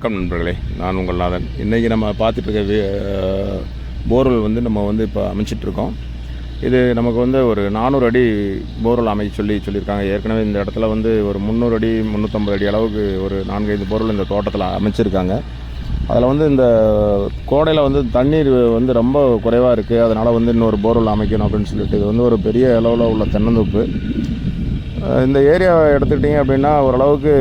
வணக்கம் நண்பர்களே, நான் உங்கள் நாதன். இன்றைக்கி நம்ம பார்த்துட்ருக்க போர்வெல் நம்ம இப்போ அமைச்சிட்ருக்கோம். இது நமக்கு ஒரு 400 அடி போர்வெல் அமைக்க சொல்லியிருக்காங்க. ஏற்கனவே இந்த இடத்துல ஒரு 300 அடி 350 அடி அளவுக்கு ஒரு 4-5 போர்வெல் இந்த தோட்டத்தில் அமைச்சிருக்காங்க. அதில் இந்த கோடையில் தண்ணீர் ரொம்ப குறைவாக இருக்குது. அதனால் இன்னொரு போர்வெல் அமைக்கணும் அப்படின்னு சொல்லிட்டு இது ஒரு பெரிய அளவில் உள்ள தென்னந்தோப்பு. இந்த ஏரியாவை எடுத்துக்கிட்டிங்க அப்படின்னா ஓரளவுக்கு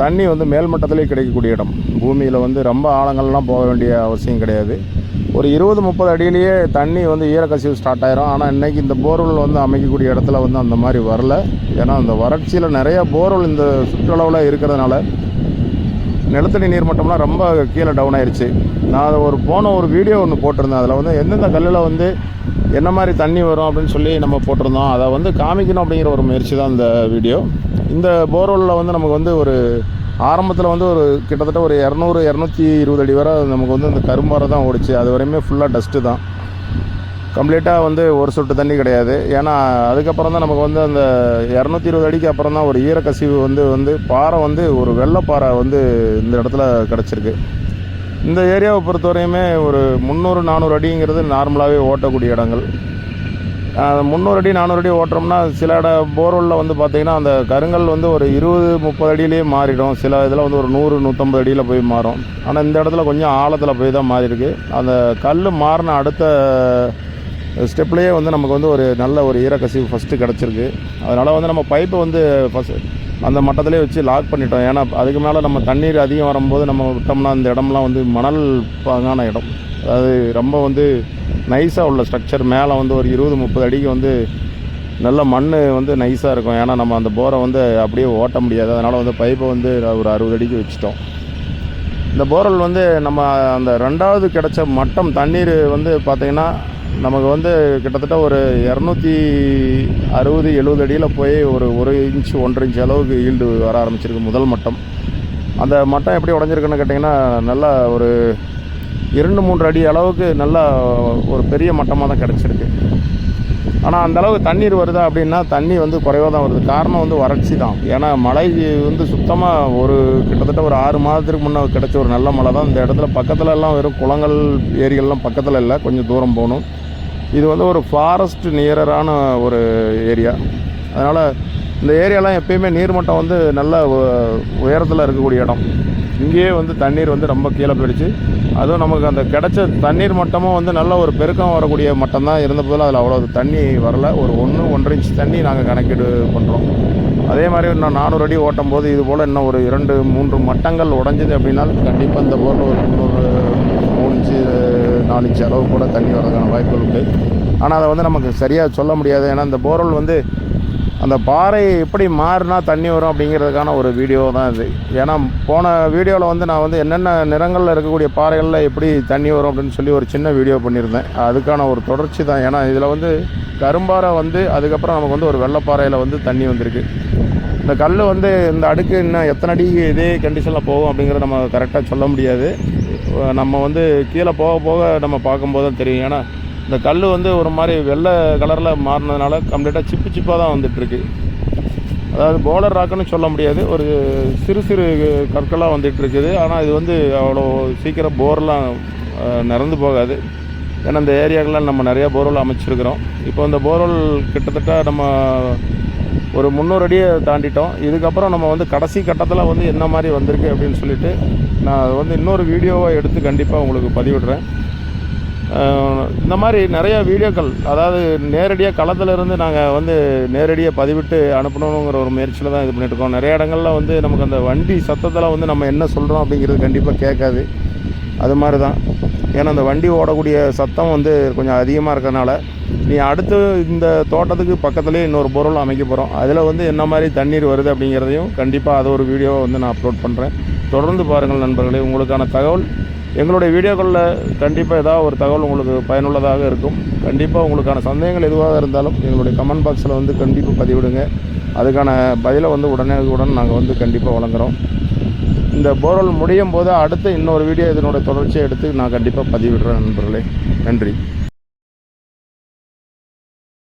தண்ணி மேல்மட்டத்திலே கிடைக்கக்கூடிய இடம். பூமியில் ரொம்ப ஆழங்கள்லாம் போக வேண்டிய அவசியம் கிடையாது. ஒரு 20-30 அடியிலேயே தண்ணி ஈரக்கசிவு ஸ்டார்ட் ஆயிரும். ஆனால் இன்றைக்கி இந்த போர்வெல் அமைக்கக்கூடிய இடத்துல அந்த மாதிரி வரல. ஏன்னா அந்த வறட்சியில் நிறைய போர்வெல் இந்த சுற்றளவில் இருக்கிறதுனால நிலத்தடி நீர் மட்டம்லாம் ரொம்ப கீழே டவுன் ஆயிடுச்சு. நான் அதை போன ஒரு வீடியோ ஒன்று போட்டிருந்தேன். அதில் எந்தெந்த கல்லில் என்ன மாதிரி தண்ணி வரும் அப்படின்னு சொல்லி நம்ம போட்டிருந்தோம். அதை காமிக்கணும் அப்படிங்கிற ஒரு முயற்சி தான் இந்த வீடியோ. இந்த போர்வெல்லில் நமக்கு ஒரு ஆரம்பத்தில் ஒரு கிட்டத்தட்ட ஒரு 200-220 அடி வரை நமக்கு இந்த கரும்பாறை தான் ஓடிச்சு. அது வரையுமே ஃபுல்லாக டஸ்ட்டு தான். கம்ப்ளீட்டாக ஒரு சொட்டு தண்ணி கிடையாது. ஏன்னா அதுக்கப்புறம் தான் நமக்கு அந்த 220 அடிக்கு அப்புறம் தான் ஒரு ஈரக்கசிவு பாறை ஒரு வெள்ளைப்பாறை இந்த இடத்துல கிடச்சிருக்கு. இந்த ஏரியாவை பொறுத்தவரையுமே ஒரு 300-400 அடிங்கிறது நார்மலாகவே ஓட்டக்கூடிய இடங்கள். 300 அடி 400 அடி ஓட்டுறோம்னா சில போர்வெல்லில் பார்த்திங்கன்னா அந்த கருங்கல் ஒரு 20-30 அடியிலேயே மாறிடும். சில இதில் ஒரு 100-150 அடியில் போய் மாறும். ஆனால் இந்த இடத்துல கொஞ்சம் ஆழத்தில் போய் தான் மாறி இருக்குது. அந்த கல் மாறின அடுத்த ஸ்டெப்லேயே நமக்கு ஒரு நல்ல ஒரு ஈரக்கசிவு ஃபஸ்ட்டு கிடச்சிருக்கு. அதனால் நம்ம பைப்பை ஃபஸ்ட் அந்த மட்டத்திலே வச்சு லாக் பண்ணிட்டோம். ஏன்னா அதுக்கு மேலே நம்ம தண்ணீர் அதிகம் வரும்போது நம்ம விட்டோம்னா இந்த இடம்லாம் மணல் பாங்கான இடம். அதாவது ரொம்ப நைஸாக உள்ள ஸ்ட்ரக்சர். மேலே ஒரு 20-30 அடிக்கு நல்ல மண் நைஸாக இருக்கும். ஏன்னா நம்ம அந்த போரை அப்படியே ஓட்ட முடியாது. அதனால் பைப்பை ஒரு 60 அடிக்கு வச்சுட்டோம். இந்த போரல் நம்ம அந்த ரெண்டாவது கிடச்ச மட்டம் தண்ணீர் பார்த்திங்கன்னா நமக்கு கிட்டத்தட்ட ஒரு 260-70 அடியில் போய் ஒரு 1 இன்ச் 1.5 இன்ச் அளவுக்கு ஈல்டு வர ஆரம்பிச்சிருக்கு முதல் மட்டம். அந்த மட்டம் எப்படி உடஞ்சிருக்குன்னு கேட்டிங்கன்னா நல்லா ஒரு 2-3 அடி அளவுக்கு நல்லா ஒரு பெரிய மட்டமாக தான் கிடச்சிருக்கு. ஆனால் அந்தளவுக்கு தண்ணீர் வருதா அப்படின்னா தண்ணி குறைவாக தான் வருது. காரணம் வறட்சி தான். ஏன்னா மழை சுத்தமாக ஒரு கிட்டத்தட்ட ஒரு 6 மாதத்துக்கு முன்னே கிடச்ச ஒரு நல்ல மழை தான். இந்த இடத்துல பக்கத்தில் எல்லாம் வெறும் குளங்கள் ஏரிகள்லாம் பக்கத்தில் இல்லை, கொஞ்சம் தூரம் போகணும். இது ஒரு ஃபாரஸ்ட் நியரான ஒரு ஏரியா. அதனால் இந்த ஏரியாலாம் எப்பயுமே நீர்மட்டம் நல்ல உயரத்தில் இருக்கக்கூடிய இடம். இங்கேயே தண்ணீர் ரொம்ப கீழே போயிடுச்சு. அதுவும் நமக்கு அந்த கிடச்ச தண்ணீர் மட்டமும் நல்ல ஒரு பெருக்கம் வரக்கூடிய மட்டம் தான் இருந்த போதில் அதில் அவ்வளோ தண்ணி வரல. ஒரு 1-1.5 இன்ச் தண்ணி நாங்கள் கணக்கீடு பண்ணுறோம். அதே மாதிரி இன்னும் 400 அடி ஓட்டும் போது இது போல் இன்னும் ஒரு 2-3 மட்டங்கள் உடஞ்சிது அப்படின்னா கண்டிப்பாக இந்த போரில் ஒரு 3 இன்ச்சு 4 இன்ச்சு அளவு கூட தண்ணி வரதுக்கான வாய்ப்புகள் உண்டு. ஆனால் அதை நமக்கு சரியாக சொல்ல முடியாது. ஏன்னா இந்த போர்வெல் அந்த பாறை எப்படி மாறினா தண்ணி வரும் அப்படிங்கிறதுக்கான ஒரு வீடியோ தான் இது. ஏன்னா போன வீடியோவில் நான் என்னென்ன நிறங்களில் இருக்கக்கூடிய பாறைகளில் எப்படி தண்ணி வரும் அப்படின்னு சொல்லி ஒரு சின்ன வீடியோ பண்ணியிருந்தேன். அதுக்கான ஒரு தொடர்ச்சி தான். ஏன்னா இதில் கரும்பாறை அதுக்கப்புறம் நமக்கு ஒரு வெள்ளைப்பாறையில் தண்ணி வந்திருக்கு. இந்த கல் இந்த அடுக்கு இன்னும் எத்தனை அடி இதே கண்டிஷனில் போகும் அப்படிங்கிறத நம்ம கரெக்டாக சொல்ல முடியாது. நம்ம கீழே போக போக நம்ம பார்க்கும்போது தான் தெரியும். ஏன்னா இந்த கல் ஒரு மாதிரி வெள்ளை கலரில் மாறினதுனால கம்ப்ளீட்டாக சிப்பாக தான் வந்துட்டுருக்கு. அதாவது போலர் ராக்குன்னு சொல்ல முடியாது, ஒரு சிறு சிறு கற்களாக வந்துட்டுருக்குது. ஆனால் இது அவ்வளோ சீக்கிரம் போர்லாம் நிறந்து போகாது. ஏன்னா இந்த ஏரியாக்கெலாம் நம்ம நிறையா போர்வெல் அமைச்சிருக்கிறோம். இப்போ இந்த போர்வெல் கிட்டத்தட்ட நம்ம ஒரு 300 அடியை தாண்டிட்டோம். இதுக்கப்புறம் நம்ம கடைசி கட்டத்தில் என்ன மாதிரி வந்திருக்கு அப்படின்னு சொல்லிட்டு நான் அது இன்னொரு வீடியோவை எடுத்து கண்டிப்பாக உங்களுக்கு பதிவிடுறேன். இந்த மாதிரி நிறையா வீடியோக்கள், அதாவது நேரடியாக களத்திலிருந்து நாங்கள் நேரடியாக பதிவிட்டு அனுப்பணுங்கிற ஒரு முயற்சியில் தான் இது பண்ணிகிட்ருக்கோம். நிறைய இடங்களில் நமக்கு அந்த வண்டி சத்தத்தில் நம்ம என்ன சொல்கிறோம் அப்படிங்கிறது கண்டிப்பாக கேட்காது. அது மாதிரி தான். ஏன்னா அந்த வண்டி ஓடக்கூடிய சத்தம் கொஞ்சம் அதிகமாக இருக்கிறதுனால நீ அடுத்து இந்த தோட்டத்துக்கு பக்கத்துலேயே இன்னொரு பொருள் அமைக்க போகிறோம். அதில் என்ன மாதிரி தண்ணீர் வருது அப்படிங்கிறதையும் கண்டிப்பாக அதை ஒரு வீடியோவை நான் அப்லோட் பண்ணுறேன். தொடர்ந்து பாருங்கள் நண்பர்களே. உங்களுக்கான தகவல் எங்களுடைய வீடியோக்களில் கண்டிப்பாக ஏதாவது ஒரு தகவல் உங்களுக்கு பயனுள்ளதாக இருக்கும். கண்டிப்பாக உங்களுக்கான சந்தேகங்கள் எதுவாக இருந்தாலும் எங்களுடைய கமெண்ட் பாக்ஸில் கண்டிப்பாக பதிவிடுங்க. அதுக்கான பதிலை உடனே நாங்கள் கண்டிப்பாக வழங்குகிறோம். இந்த போர்வெல் முடியும் போது அடுத்து இன்னொரு வீடியோ இதனுடைய தொடர்ச்சியை எடுத்து நான் கண்டிப்பாக பதிவிடுறேன் நண்பர்களே. நன்றி.